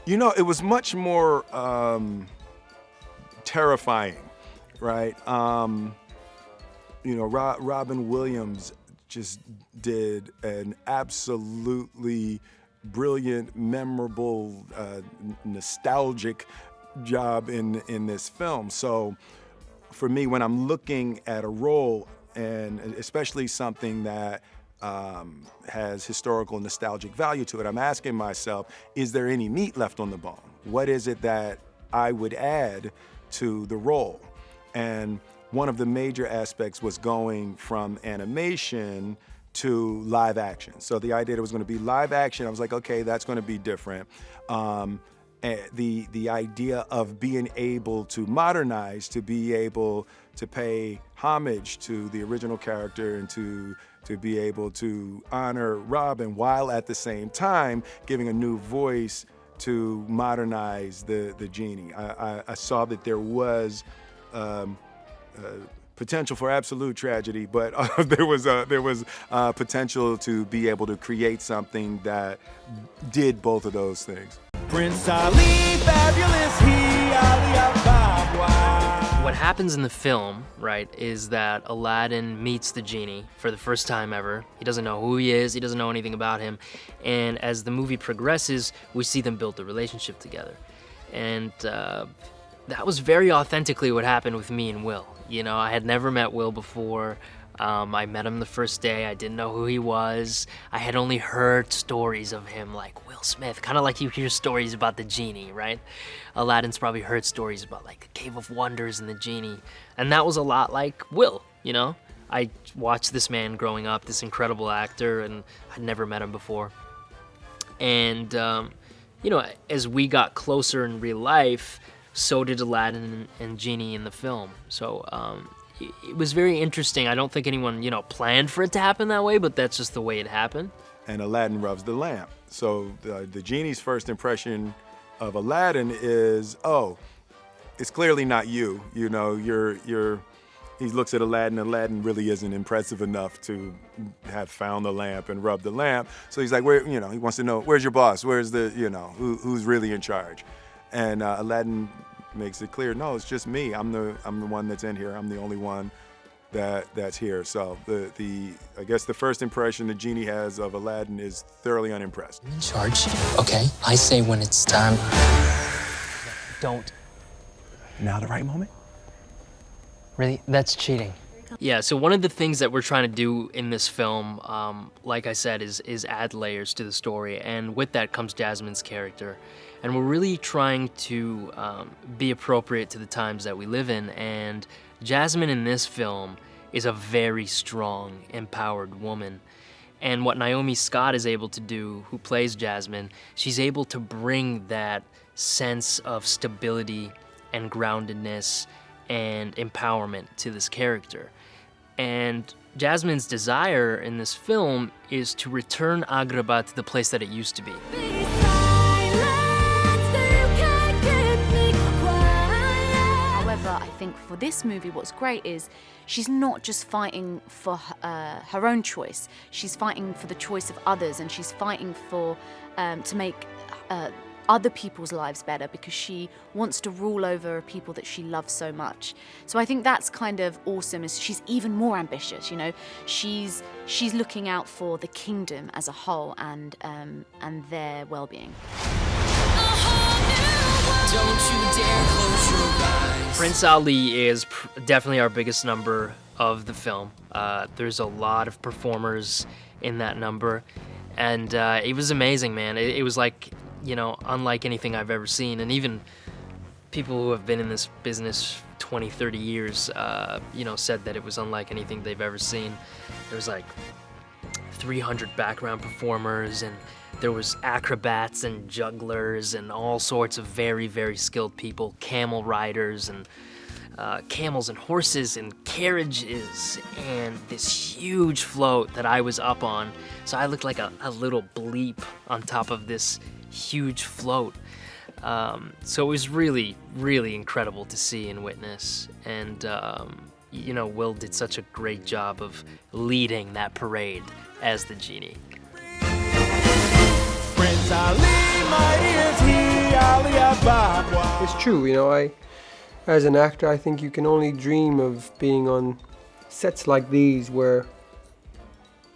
You know, it was much more terrifying, right? You know, Robin Williams just did an absolutely brilliant, memorable, nostalgic job in this film. So for me, when I'm looking at a role, and especially something that has historical nostalgic value to it, I'm asking myself, is there any meat left on the bone? What is it that I would add to the role? And one of the major aspects was going from animation to live action. So the idea that it was going to be live action, I was like, okay, that's going to be different. The idea of being able to modernize, to be able to pay homage to the original character and to be able to honor Robin while at the same time giving a new voice to modernize the genie. I saw that there was potential for absolute tragedy, but there was potential to be able to create something that did both of those things. Prince Ali, fabulous, he Ali Ababa. What happens in the film, right, is that Aladdin meets the genie for the first time ever. He doesn't know who he is, he doesn't know anything about him, and as the movie progresses, we see them build a relationship together. And that was very authentically what happened with me and Will. You know, I had never met Will before. I met him the first day. I didn't know who he was. I had only heard stories of him, like Will Smith, kind of like you hear stories about the genie, right? Aladdin's probably heard stories about like the Cave of Wonders and the genie. And that was a lot like Will, you know? I watched this man growing up, this incredible actor, and I'd never met him before. And, you know, as we got closer in real life, so did Aladdin and Genie in the film. So it was very interesting. I don't think anyone, you know, planned for it to happen that way, but that's just the way it happened. And Aladdin rubs the lamp. So the genie's first impression of Aladdin is, oh, it's clearly not you. You know, he looks at Aladdin. Aladdin really isn't impressive enough to have found the lamp and rubbed the lamp. So he's like, where, you know, he wants to know, where's your boss? Where's the, you know, who's really in charge? And Aladdin makes it clear, no, it's just me. I'm the one that's in here. I'm the only one that's here. So I guess the first impression the genie has of Aladdin is thoroughly unimpressed. I'm in charge, okay? I say when it's time. Don't. Now the right moment? Really? That's cheating. Yeah, so one of the things that we're trying to do in this film, like I said, is add layers to the story. And with that comes Jasmine's character. And we're really trying to be appropriate to the times that we live in. And Jasmine in this film is a very strong, empowered woman. And what Naomi Scott is able to do, who plays Jasmine, she's able to bring that sense of stability and groundedness and empowerment to this character. And Jasmine's desire in this film is to return Agrabah to the place that it used to be. However, I think for this movie, what's great is she's not just fighting for her own choice. She's fighting for the choice of others, and she's fighting for to make other people's lives better because she wants to rule over people that she loves so much. So I think that's kind of awesome. Is she's even more ambitious. You know, she's looking out for the kingdom as a whole and their well-being. Don't you dare close your eyes. Prince Ali is definitely our biggest number of the film. There's a lot of performers in that number, and it was amazing, man. It was like, you know, unlike anything I've ever seen, and even people who have been in this business 20, 30 years, you know, said that it was unlike anything they've ever seen. There was like 300 background performers, and there was acrobats and jugglers and all sorts of very, very skilled people, camel riders and camels and horses and carriages and this huge float that I was up on. So I looked like a little bleep on top of this huge float. So it was really, really incredible to see and witness. And, you know, Will did such a great job of leading that parade as the genie. Prince Ali, mighty is he, It's true, you know, as an actor, I think you can only dream of being on sets like these where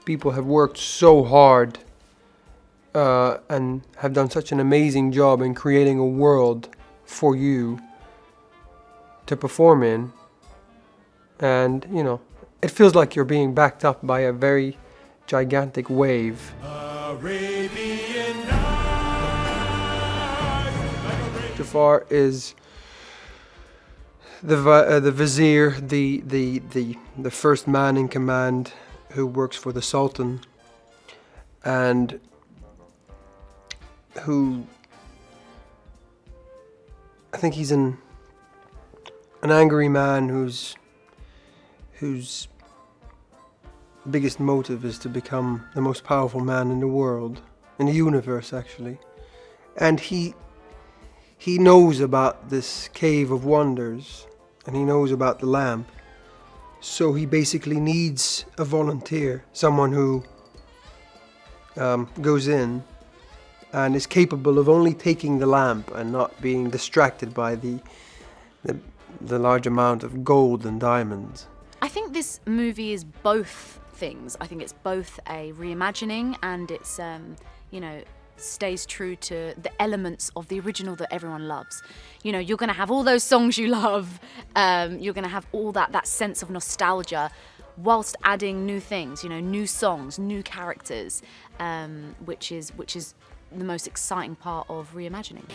people have worked so hard and have done such an amazing job in creating a world for you to perform in. And, you know, it feels like you're being backed up by a very gigantic wave. Jafar is the vizier, the first man in command who works for the Sultan, and who, I think he's an angry man whose biggest motive is to become the most powerful man in the world, in the universe actually. And he knows about this cave of wonders, and he knows about the lamp. So he basically needs a volunteer, someone who goes in and is capable of only taking the lamp and not being distracted by the large amount of gold and diamonds. I think this movie is both things. I think it's both a reimagining and it's, you know, stays true to the elements of the original that everyone loves. You know, you're going to have all those songs you love. You're going to have all that sense of nostalgia whilst adding new things, you know, new songs, new characters, which is the most exciting part of reimagining.